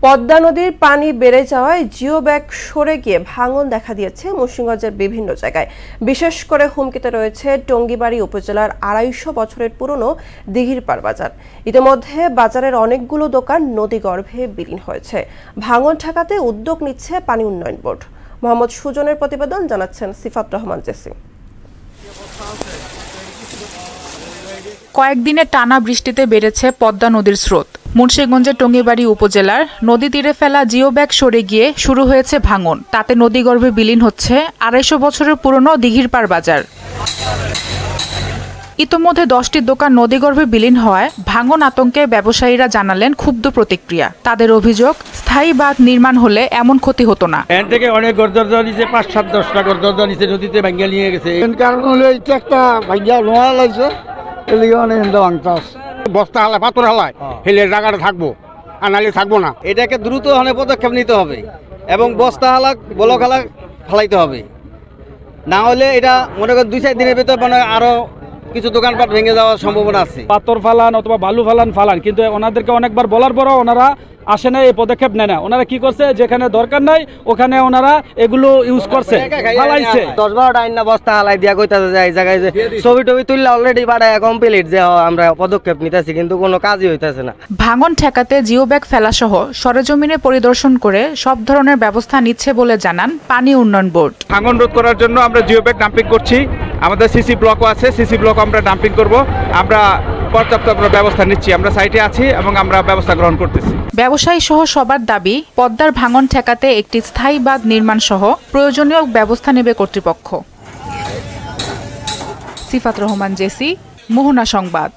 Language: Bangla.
পদ্মা নদীর পানি বেড়ে যাওয়ায় জিও ব্যাগ সরে গিয়ে ভাঙন দেখা দিয়েছে মুন্সিগঞ্জের বিভিন্ন জায়গায়। বিশেষ করে হুমকিতে রয়েছে টঙ্গীবাড়ি উপজেলার ২৫০ বছরের পুরনো দিঘিরপাড় বাজার। ইতিমধ্যে বাজারের অনেকগুলো দোকান নদীগর্ভে বিলীন হয়েছে। ভাঙন ঠেকাতে উদ্যোগ নিচ্ছে পানি উন্নয়ন বোর্ড। মোহাম্মদ সুজনের প্রতিবেদন, জানাচ্ছেন সিফাত রহমান জেসি। কয়েকদিনের টানা বৃষ্টিতে বেড়েছে পদ্মা নদীর স্রোত। মুন্সিগঞ্জের টঙ্গীবাড়ি উপজেলার নদী তীরে ফেলা জিও ব্যাগ সরে গিয়ে শুরু হয়েছে ভাঙন। তাতে নদীগর্ভে বিলীন হচ্ছে ২৫০ বছরের পুরনো দিঘিরপাড় বাজার। ইতোমধ্যে ১০টি দোকান নদীগর্ভে বিলীন হওয়ায় ভাঙন আতঙ্কে ব্যবসায়ীরা জানালেন ক্ষুব্ধ প্রতিক্রিয়া। তাদের অভিযোগ, স্থায়ী বাঁধ নির্মাণ হলে এমন ক্ষতি হতো না। এখান থেকে অনেক গড়দরজা নিচে ৫-৭-১০টা গড়দরজা নিচে নদীতে ভাঙ্গা নিয়ে গেছে। কারণ হলো এটা একটা ভাঙ্গা নোয়া লাগছে, এদিকে অনেক ভাঙতাস বস্তা হালায়, পাথর হালায়, হেলে জায়গাটা থাকবো আর নাহলে থাকবো না। এটাকে দ্রুত পদক্ষেপ নিতে হবে এবং বস্তা হালাক ব্লক হালাক ফালাইতে হবে, না হলে এটা মনে করেন ২-৪ দিনের ভিতর মানে আরো কিছু দোকানপাট ভেঙে যাওয়ার সম্ভাবনা আছে। পাথর ফালান অথবা বালু ফালান, কিন্তু ওনাদেরকে অনেকবার বলার পরও ওনারা আসে না, এই পদক্ষেপ নেয় না। ওনারা কি করছে, যেখানে দরকার নাই ওখানে ওনারা এগুলো ইউজ করছে, ফালাইছে। ১০-১২টা আইনা বস্তা হালাই দিয়া কইতাছে যে এই জায়গায় যে ছবি টবি তুললে অলরেডি বাড়ায় কমপ্লিট যে আমরা পদক্ষেপ নিতেছি, কিন্তু কোনো কাজই হইতেছে না। ভাঙন ঠেকাতে জিও ব্যাগ ফেলা সহ সরেজমিনে পরিদর্শন করে সব ধরনের ব্যবস্থা নিচ্ছে বলে জানান পানি উন্নয়ন বোর্ড। ভাঙন রোধ করার জন্য আমরা জিও ব্যাগ ডাম্পিং করছি। আমাদের সিসি ব্লকও আছে, সিসি ব্লক আমরা ডাম্পিং করব। আমরা পর্যাপ্ত ব্যবস্থা নিচ্ছি, আমরা সাইটে আছি এবং আমরা ব্যবস্থা গ্রহণ করতেছি। ব্যবসায়ী সহ সবার দাবি, পদ্মার ভাঙন ঠেকাতে একটি স্থায়ী বাঁধ নির্মাণ সহ প্রয়োজনীয় ব্যবস্থা নেবে কর্তৃপক্ষ। সিফাত রহমান জেসি, মোহনা সংবাদ।